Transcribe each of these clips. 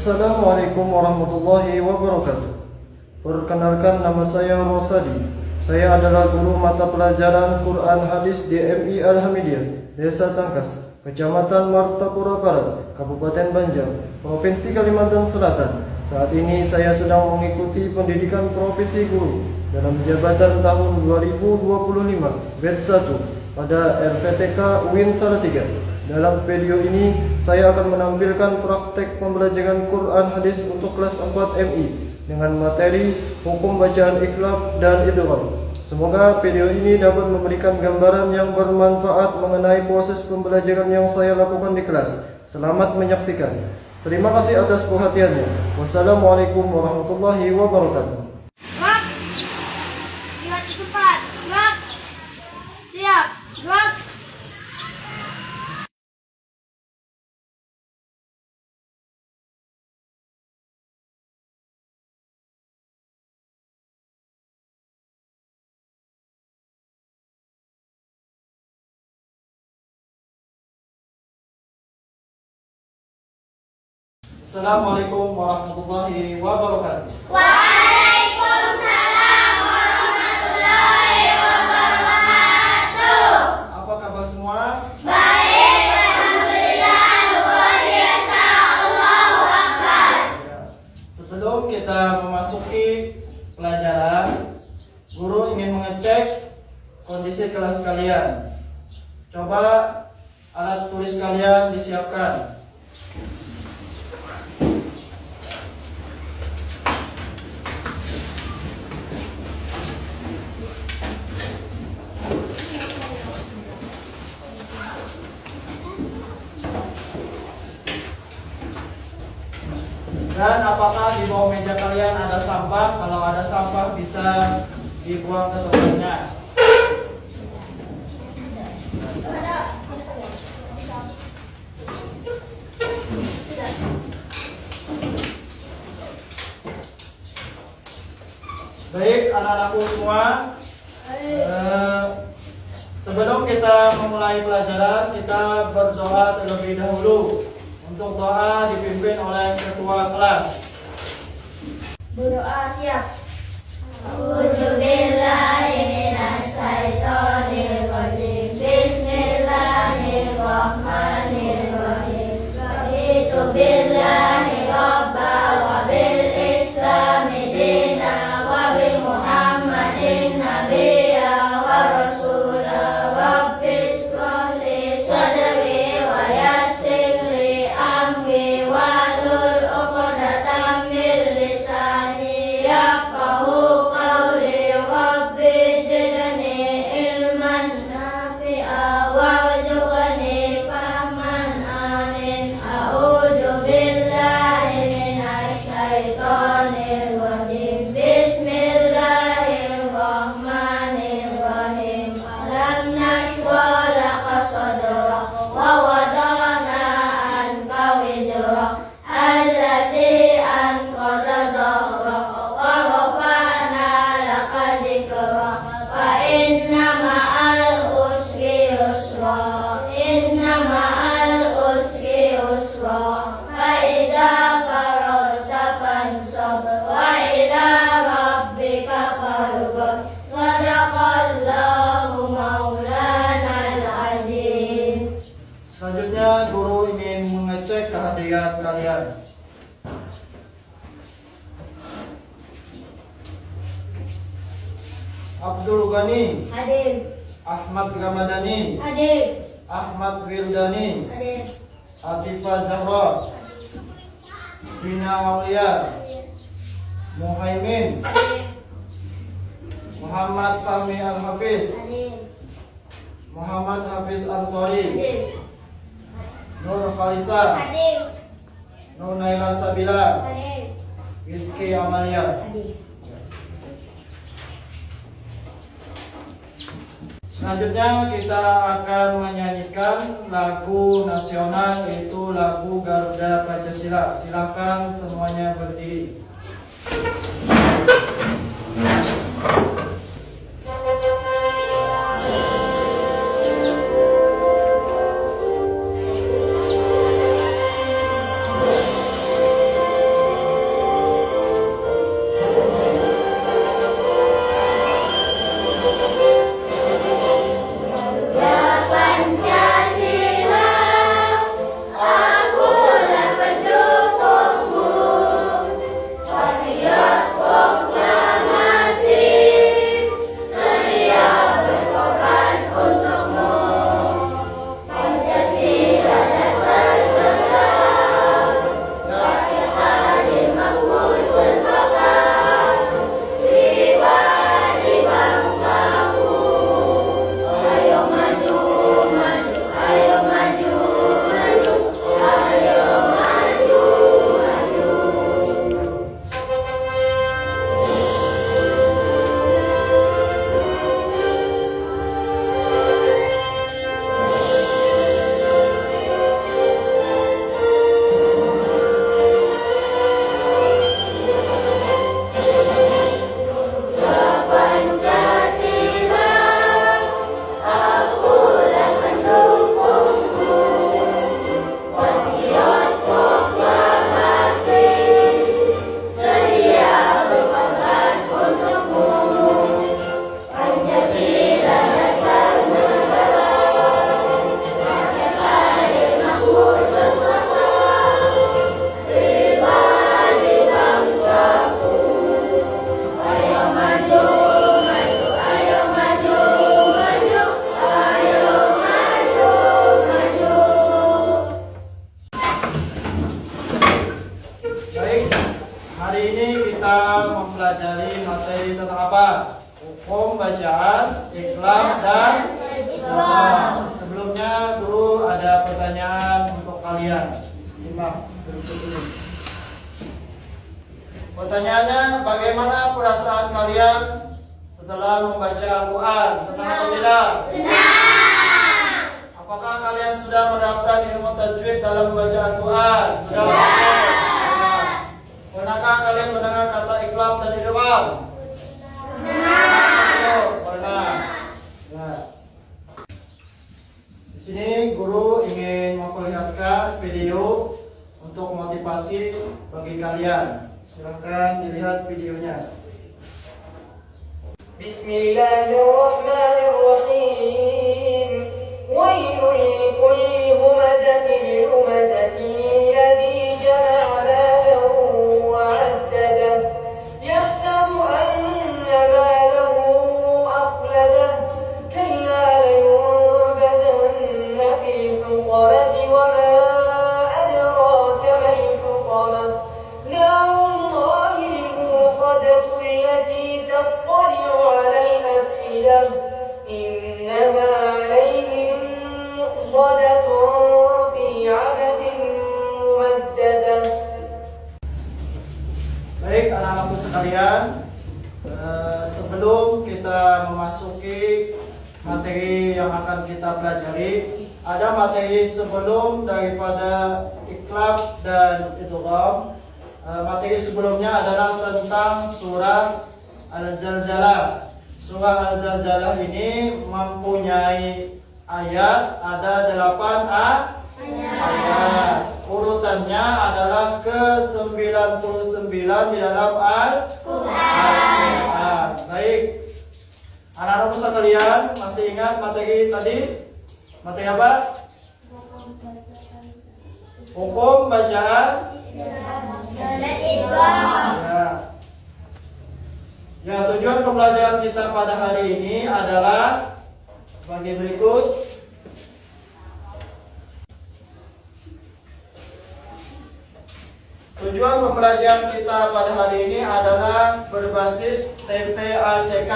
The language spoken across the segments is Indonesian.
Assalamualaikum warahmatullahi wabarakatuh. Perkenalkan, nama saya Rosadi. Saya adalah guru mata pelajaran Quran Hadis DMI Al-Hamidiyah, Desa Tangkas, Kecamatan Martapura Barat, Kabupaten Banjar, Provinsi Kalimantan Selatan. Saat ini saya sedang mengikuti pendidikan profesi guru dalam jabatan tahun 2025 batch 1 pada RVTK UIN Salatiga. Dalam video ini saya akan menampilkan praktek pembelajaran Quran Hadis untuk kelas 4 MI dengan materi hukum bacaan iqlab dan idgham. Semoga video ini dapat memberikan gambaran yang bermanfaat mengenai proses pembelajaran yang saya lakukan di kelas. Selamat menyaksikan. Terima kasih atas perhatiannya. Wassalamualaikum warahmatullahi wabarakatuh. Gerak. Lihat cepat. Gerak. Siap. Gerak. Assalamualaikum warahmatullahi wabarakatuh. Waalaikumsalam warahmatullahi wabarakatuh. Apa kabar semua? Baik, alhamdulillah, luar biasa, Allahu Akbar. Sebelum kita memasuki pelajaran, guru ingin mengecek kondisi kelas kalian. Coba alat tulis kalian disiapkan. Dan apakah di bawah meja kalian ada sampah? Kalau ada sampah bisa dibuang ke tempatnya. Baik, anak-anakku semua. Sebelum kita memulai pelajaran, kita berdoa terlebih dahulu. Untuk doa dipimpin oleh ketua kelas. Berdoa siap. A'udzubillahi minasyaitonir rajim. Bismillahirrahmanirrahim. Raditu billahi rabba wa bil islami dina wa bi Muhammadin nabiyya wa rasula. Rabbis shrah li sadri wa yassir li amri wahlul 'uqdatam min lisani yafqahu qawli. Rabbi zidni ilman nafi'a warzuqni fahman. Amin. A'udzu billahi minasy syaithanir rajim. Bismillahirrahmanirrahim. Alam nashrah laka sadrak wa wada'na anka wizrak allati anqadha dhahrak wa rafa'na laka dzikrak. Fa inna ma'al usri yusra. Inna ma'al usri yusra. Fa idza faragta fansab wa ila rabbika farghab. Shadaqallahu maulanal azim. Selanjutnya guru ingin mengecek kehadiran kalian. Abdul Ghani, Hadir. Ahmad Ramadhani, Hadir. Ahmad Wildani, Hadir. Atifah Zahra, Rina Aulia, Muhaimin, Muhammad Fahmi Al-Hafiz, Hadir. Muhammad Hafiz Ansori, Hadir. Nur Khalisa, Hadir. Nur Naila Sabila, Hadir. Rizky Amalia. Hadir. Selanjutnya kita akan menyanyikan lagu nasional, yaitu lagu Garuda Pancasila. Silakan semuanya berdiri. Hari ini kita mempelajari materi tentang apa? Hukum bacaan, iklam, dan idgham. Sebelumnya guru ada pertanyaan untuk kalian. Simak berikut ini. Pertanyaannya, bagaimana perasaan kalian setelah membaca Al-Quran? Senang atau tidak? Senang. Apakah kalian sudah mendapatkan ilmu tajwid dalam membaca Al-Quran? Sudah. Pernahkah kalian mendengar kata iklam dan idgham? Pernah. Nah, di sini guru ingin memperlihatkan video untuk motivasi bagi kalian. Silakan dilihat videonya. Bismillahirrahmanirrahim. Wailul likulli humazatin lumazatin alladzi jama'a malahu wa 'addadah yahsabu anna malahu akhladah kalla layunbadanna fil hutamati wa ma adraka mal hutamah narullahil muqadatu allati tattali'u 'alal afidah innaha 'alayhim muqsadatun fi 'amadin mumaddadah. Baik anak-anakku sekalian, sebelum kita memasuki materi yang akan kita pelajari, ada materi sebelum daripada iklam dan idgham. Materi sebelumnya adalah tentang surah Al-Zalzalah. Surah Al-Zalzalah ini mempunyai ayat, ada 8 ayat. Urutannya adalah ke-99 di dalam Al-Quran. Baik, anak-anakku sekalian, masih ingat materi tadi? Materi apa? Hukum bacaan Dan idgham. Ya, tujuan pembelajaran kita pada hari ini adalah sebagai berikut. Tujuan pembelajaran kita pada hari ini adalah berbasis TPACK.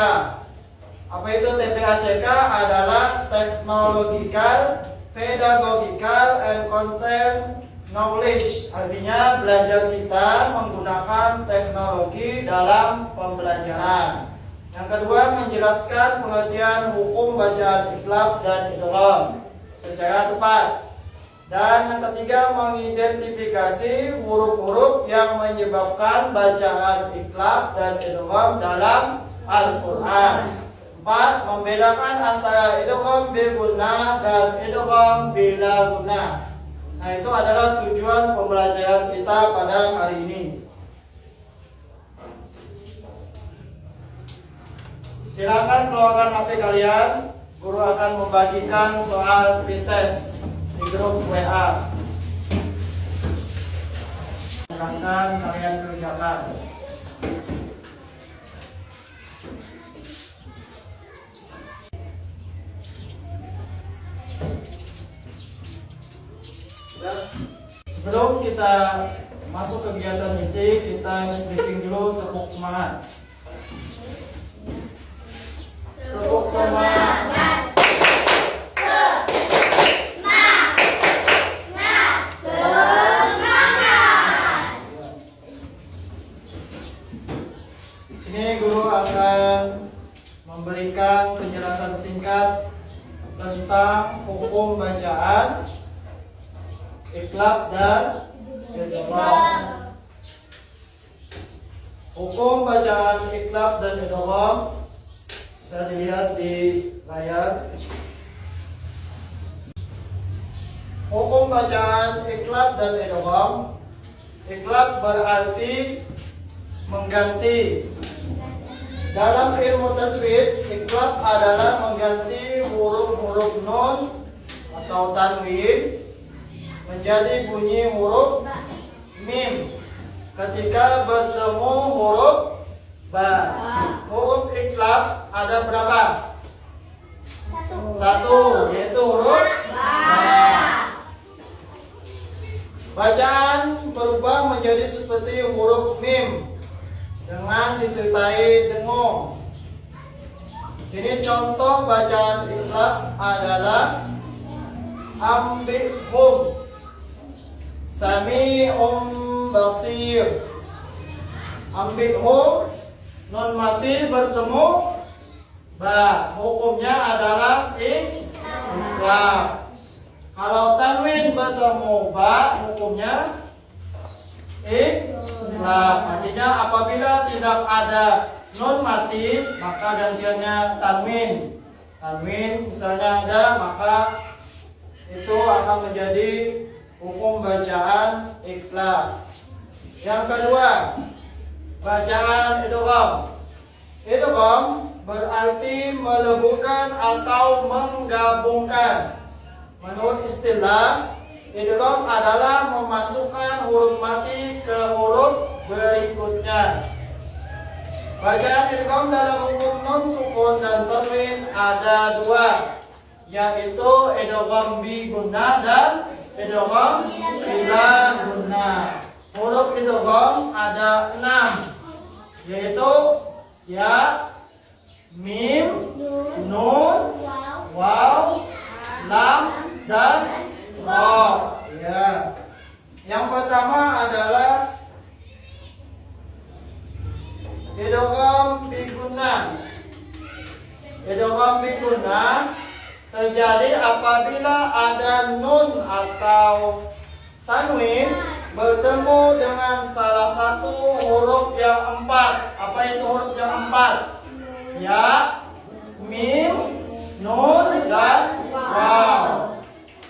Apa itu TPACK? Adalah Technological, Pedagogical, and Content Knowledge. Artinya belajar kita menggunakan teknologi dalam pembelajaran. Yang kedua, menjelaskan pengertian hukum bacaan iqlab dan idgham secara tepat. Dan yang ketiga, mengidentifikasi huruf-huruf yang menyebabkan bacaan iqlab dan idgham dalam Al-Quran. 4. Membedakan antara idgham bi gunnah dan idgham bila gunnah. Nah, itu adalah tujuan pembelajaran kita pada hari ini. Silakan keluarkan HP kalian. Guru akan membagikan soal pretest di grup WA. Silakan kalian kerjakan. Sebelum kita masuk kegiatan inti, kita briefing dulu, tepuk semangat. Tepuk semangat. Sini guru akan memberikan penjelasan singkat tentang hukum bacaan iqlab dan idgham. Hukum bacaan iqlab dan idgham bisa dilihat di layar. Hukum bacaan iqlab dan idgham. Iqlab berarti mengganti. Dalam ilmu tajwid, iqlab adalah mengganti huruf-huruf nun atau tanwin menjadi bunyi huruf mim ketika bertemu huruf ba. Huruf iqlab ada berapa? Satu, yaitu huruf ba. Bacaan berubah menjadi seperti huruf mim dengan disertai dengung. Sini contoh bacaan iqlab adalah ambihum, sami'um basir. Ambihum, nun mati bertemu ba, hukumnya adalah iqlab. Kalau tanwin bertemu ba, hukumnya iqlab. Artinya apabila tidak ada nun mati, maka gantiannya tanwin. Tanwin misalnya ada, maka itu akan menjadi hukum bacaan iqlab. Yang kedua, bacaan idgham. Idgham berarti meleburkan atau menggabungkan. Menurut istilah, idgham adalah memasukkan huruf mati ke huruf berikutnya. Bacaan idgham dalam hukum nun sukun dan tanwin ada dua, yaitu idgham bi gunnah dan idgham bila gunnah. Huruf idgham ada 6, yaitu ya, mim, nun, waw, lam, dan ra. Ya. Yang pertama adalah idgham bi gunnah. Idgham bi gunnah terjadi apabila ada nun atau tanwin bertemu dengan salah satu huruf yang 4. Apa itu huruf yang 4? Ya, mim, nun, dan waw.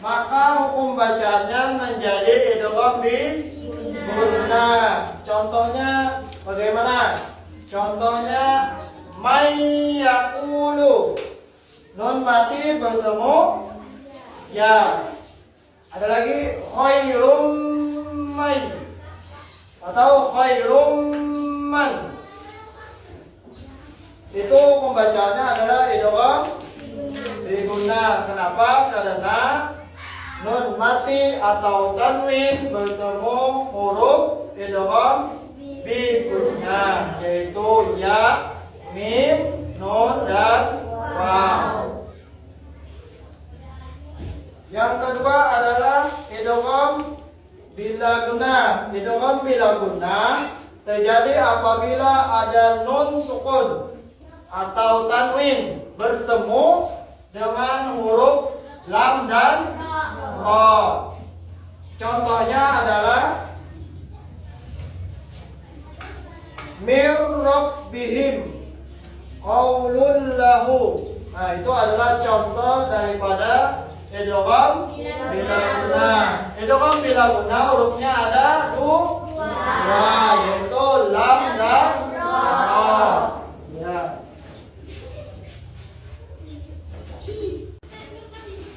Maka hukum bacaannya menjadi idgham bi gunnah. Contohnya bagaimana? Contohnya may yaqulu, nun mati bertemu ya. Ada lagi khairum may atau khairum man. Itu pembacaannya adalah idgham bi gunnah. Kenapa? Karena nun mati atau tanwin bertemu huruf idgham bi gunnah, yaitu ya, mim, nun, dan waw. Yang kedua adalah idgham bila gunnah. Idgham bila gunnah terjadi apabila ada nun sukun atau tanwin bertemu dengan huruf lam dan ro. Contohnya adalah mir rabbihim qaulun lahu. Nah, itu adalah contoh daripada idgham bila guna. Idgham bila guna hurufnya ada dua, yaitu lam dan ro. Ya.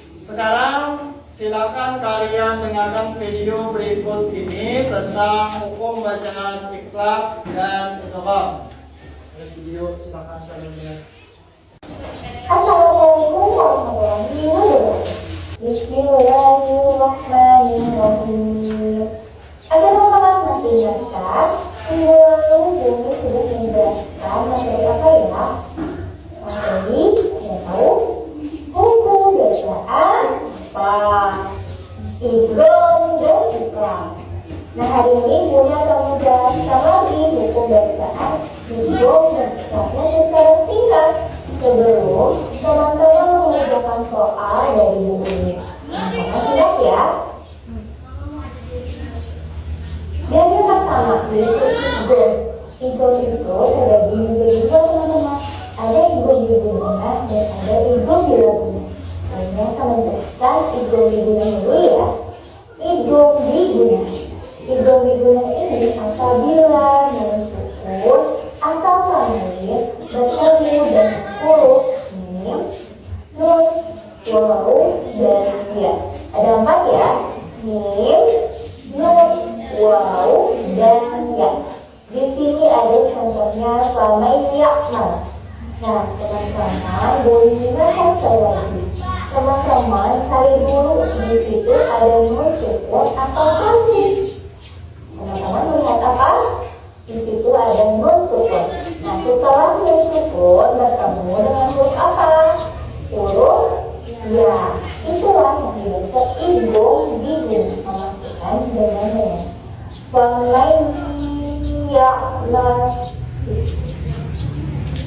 Sekarang silakan kalian dengarkan video berikut ini tentang hukum bacaan iklab dan idgham. Video silakan kalian lihat. Assalamualaikum warahmatullahi wabarakatuh. Bismillahirrahmanirrahim. Agar teman-teman masih ingat, minggu lalu sudah menjelaskan materi apa ya? Materi yang tahu hukum bacaan apa? Idgham dan iklab. Nah, hari ini Bunda akan menjelaskan lagi hukum bacaan idgham dan iklabnya secara singkat. Sebelum teman-teman mengerjakan soal dari buku ini. Siap ya? Dan yang pertama yaitu idgham. Idgham itu terbagi menjadi dua teman-teman. Ada idgham di guna dan ada idgham di guna. Saya akan menjelaskan idgham di guna dulu ya. Idgham di guna. Idgham di guna ini apabila mensukun atau tanwin bertemu dan huruf mim, nun, waw, dan ya. Ada 4 ya. Mim, nun, waw, dan ya. Di sini ada contohnya sama yakna. Nah, teman-teman boleh lihat saya lagi. Teman-teman cari dulu di situ ada nun sukun atau hamzah. Teman-teman melihat apa? Di situ ada nun sukun. Nah, setelah nun sukun bertemu dengan huruf apa? Huruf ya. Itulah yang dibaca idgham di guna, memasukkan dengan nun. Selain ya lah.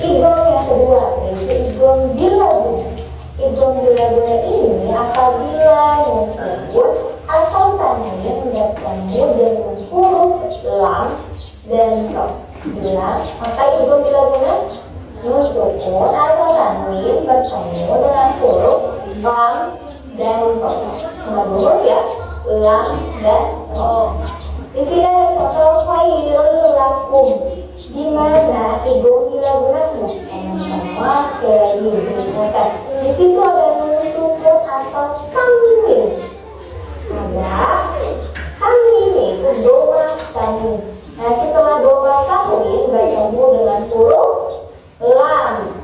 Idgham yang kedua yaitu idgham bila guna. Idgham bila guna ini apabila nun sukun atau tanwin bertemu dengan huruf lam dan ro. Jelas, maka idgham bila guna nun sukun atau tanwin bertemu dengan huruf lam dan ro. Cuma huruf ya, lam dan ro. Di sini ada contoh khairul lakum, di mana idgham bila guna sama sekali digunakan. Di situ ada nun sukun atau tanwin. Ada tanwin yaitu doma tanwin. Nah, setelah doma tanwin bertemu dengan huruf lam,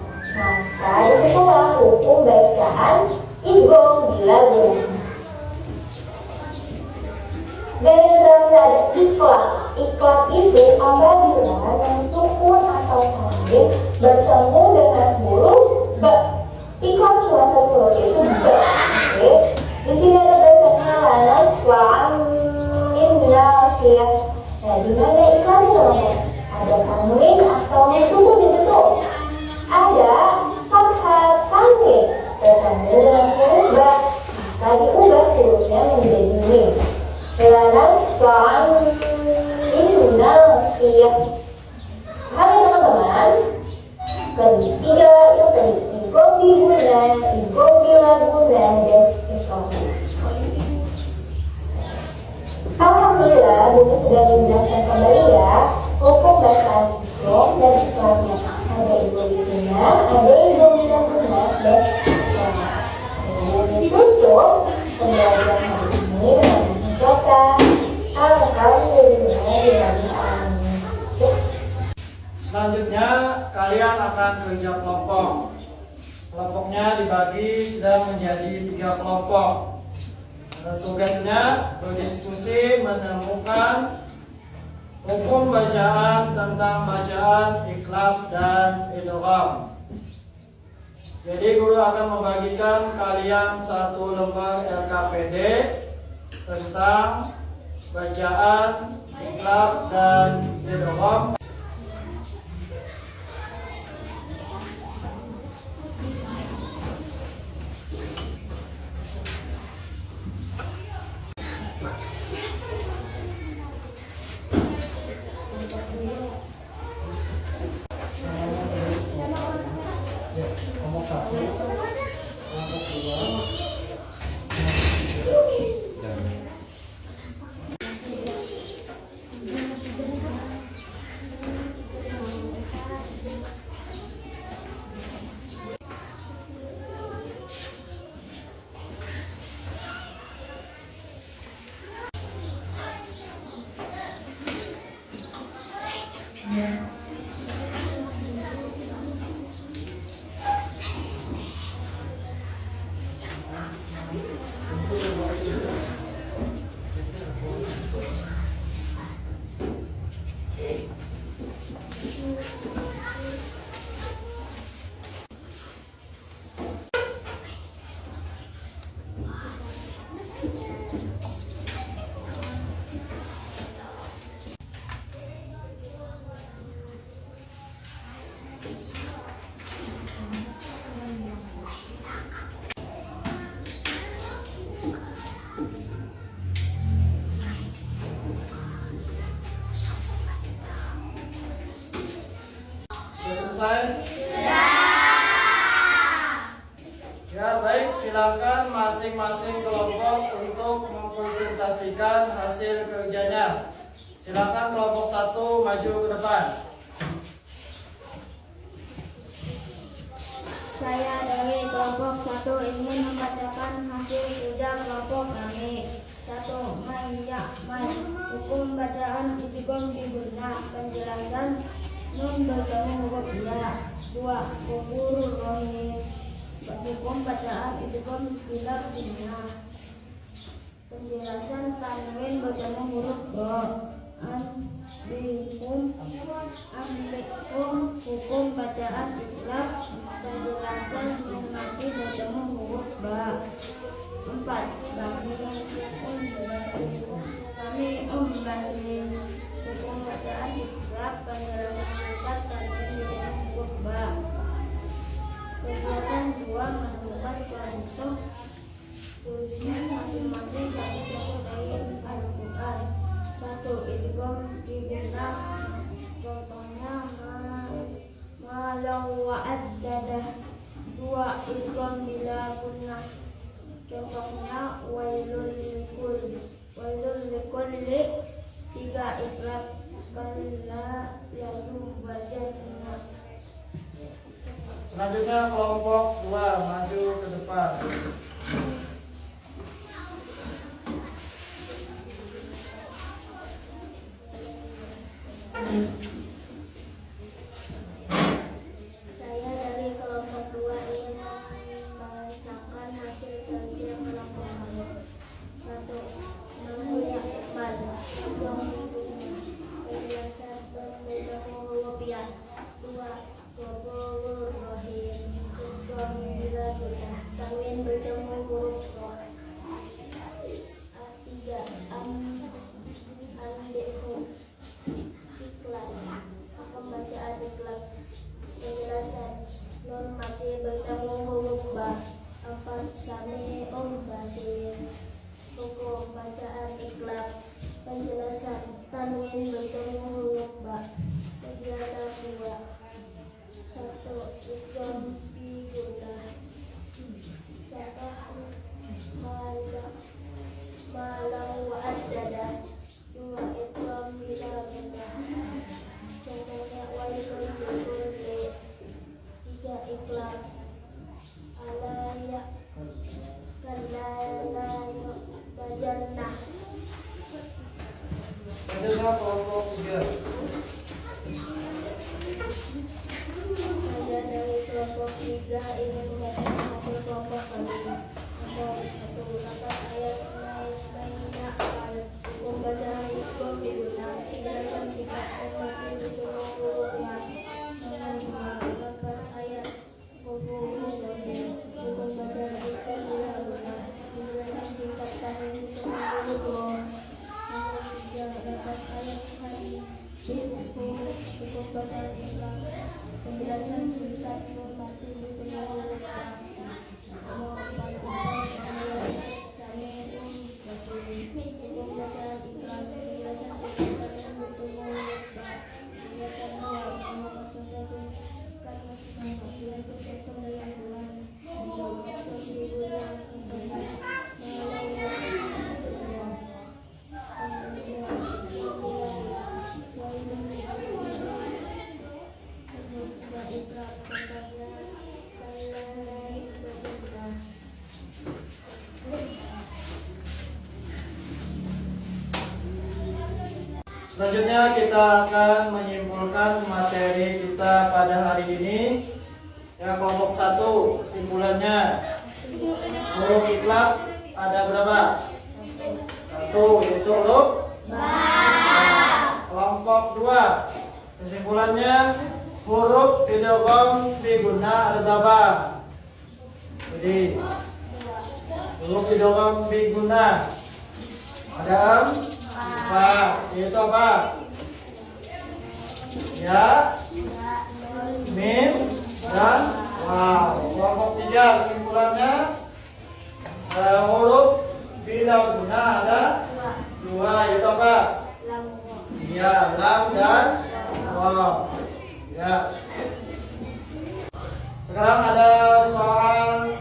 maka disitulah hukum bacaan idgham bila guna. Dan yang terakhir ada iklab. Iklab itu apabila yang sukun atau tanwin bertemu dengan huruf ba. Iklab salah satu huruf itu ba. Oke. Di sini ada bacanya lanas wa amin nasiyah. Nah, di mana iklabnya teman-teman? Ada tanwin atau sukun di situ. Ada fathah tanwin bertemu dengan huruf ba. Maka diubah hurufnya menjadi mim. Lanas wa amin nasiyah. Hai teman-teman. Ketiga itu tadi idgham di guna, idgham bila guna, dan iklab. Alhamdulillah, Bunda sudah menjelaskan kembali ya hukum bacaan idgham dan iklabnya. Ada idgham di guna, ada idgham bila guna, dan iklab. Tutup pembelajaran hari ini dengan mengucapkan alhamdulillah. Selanjutnya kalian akan kerja kelompok. Kelompoknya dibagi dan menjadi 3 kelompok. Tugasnya berdiskusi menemukan hukum bacaan tentang bacaan iklab dan idgham. Jadi guru akan membagikan kalian 1 lembar LKPD tentang bacaan iklab dan idgham. selesai? Ya baik, silakan masing-masing kelompok untuk mempresentasikan hasil kerjanya. Silakan kelompok 1 maju ke depan. Saya dari kelompok 1 ingin membacakan hasil kerja kelompok kami. 1. Hukum bacaan idgham biguna. Penjelasan nun bertemu huruf ya. 2. Ghafurur rahim. Hukum bacaan idgham bila biguna. Penjelasan tanwin bertemu huruf ba. Ambikum hukum bacaan ikhlas. Penjelasan nun mati bertemu huruf ba. 4. Kami basmin hukum bacaan ikhlas. Penjelasan singkat tanwin bertemu huruf ba. Kegiatan 2 menemukan contoh tulisnya masing-masing satu contoh dari Al-Quran. 1. Idgham biguna. Contohnya malau wa'addadah. 2. Idgham bila gunnah. Contohnya wailul likulli. 3. Iqlab kalla yadubazanna. Selanjutnya kelompok 2 maju ke depan. Saya dari kelompok 2 ingin membacakan hasil kerja kelompok kami. 1. Memulia Iqbal. Penjelasan berbeda rupiah. 2. Ghafurur rahim. Bila sudah tanwin bertemu huruf ro. 3. Ambihu ikhlas. Pembacaan ikhlas. Penjelasan nun mati bertemu huruf ba. 4. Sami'un basir. Hukum bacaan ikhlas. Penjelasan tanwin bertemu huruf ba. Kegiatan 2. 1. Idgham biguna. Contoh malau wa'addadah. 2. Idgham bila gunnah. Contohnya wailul likulli. 3. Iqlab alaya kalla yubazannah. Selanjutnya kelompok 3. Saya dari kelompok 3 ingin membacakan hasil kelompok kami. Nomor 1. Dapat ayat mainnya al. Hukum bacaan idgham biguna. Penjelasan singkat mati bertemu hurufnya. 5. Lepas ayat ghafurur rahim. Hukum bacaan idgham bila gunnah. Penjelasan singkat tanwin bertemu huruf ro. 3. Lepas ayat hukum bacaan ikhlas. Penjelasan singkat nun mati bertemu huruf ba. 4. Selanjutnya kita akan menyimpulkan materi kita pada hari ini. Ya, kelompok 1 kesimpulannya huruf iqlab ada berapa? 1, yaitu huruf ba. Kelompok 2 kesimpulannya huruf idgham biguna ada berapa? Jadi huruf idgham biguna ada 4, yaitu apa? Ya, mim, dan waw. Kelompok 3 kesimpulannya huruf bila guna ada 2, yaitu apa? Ya, lam dan waw. Ya. Sekarang ada soal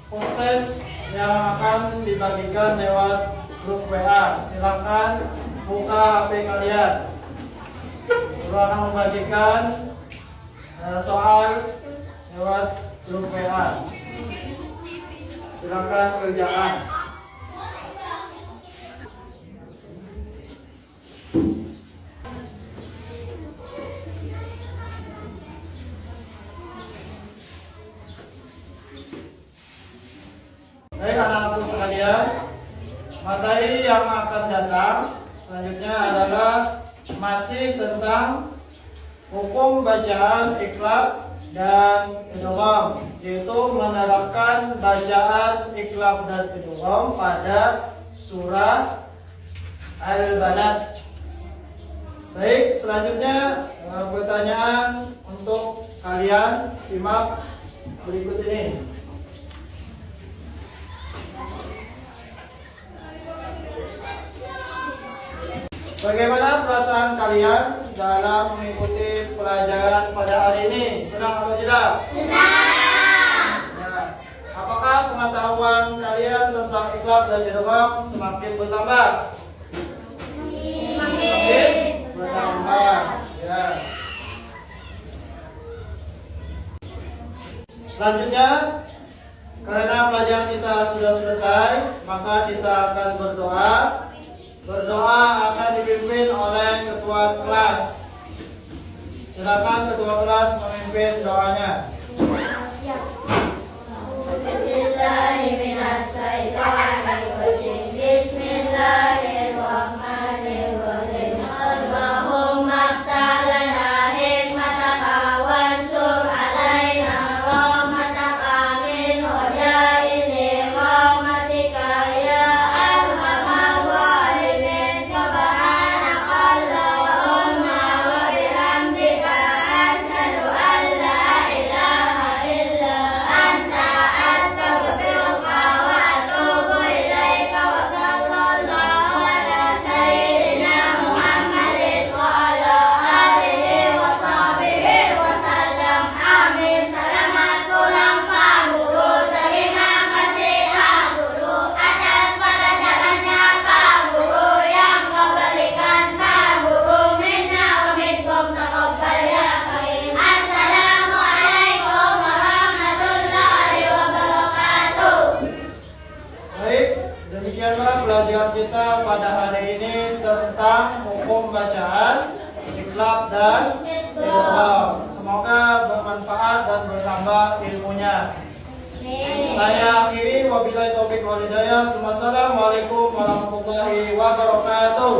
post-test yang akan dibagikan lewat grup WA. Silakan buka HP kalian. Guru akan membagikan soal lewat grup WA. Silakan kerjakan. Baik anak-anakku sekalian, materi yang akan datang selanjutnya adalah masih tentang hukum bacaan iqlab dan idgham, yaitu menerapkan bacaan iqlab dan idgham pada surah Al-Balad. Baik, selanjutnya pertanyaan untuk kalian, simak berikut ini. Bagaimana perasaan kalian dalam mengikuti pelajaran pada hari ini? Senang atau tidak? Senang. Ya. Apakah pengetahuan kalian tentang iqlab dan idgham semakin bertambah? Semakin bertambah. Ya. Selanjutnya, karena pelajaran kita sudah selesai, maka kita akan berdoa. Berdoa akan dipimpin oleh ketua kelas. Silakan ketua kelas memimpin doanya. Bismillahirrahmanirrahim. Allahumma ta'lana hikmataka wansur alaina rahmataka min hujaini rahmatika ya arhamar rahimin. Subhanakallahumma wa bihamdika asyhadu an la ilaha illa anta astaghfiruka wa atubu ilaika wa sallallahu ala sayyidina Muhammadin wa ala alihi wa sahbihi wa sallam. Amin. Selamat ulang Pak Guru. Terima kasih Pak Guru atas pelajarannya Pak Guru yang kau berikan Pak Guru. Minna wa minkum taqabbal ya karim. Assalamualaikum warahmatullahi wabarakatuh. Baik, demikianlah pelajaran kita pada hari ini tentang hukum bacaan iqlab dan idgham. Semoga bermanfaat dan bertambah ilmunya. Saya akhiri, wabillahi taufiq wal hidayah. Wassalamualaikum warahmatullahi wabarakatuh.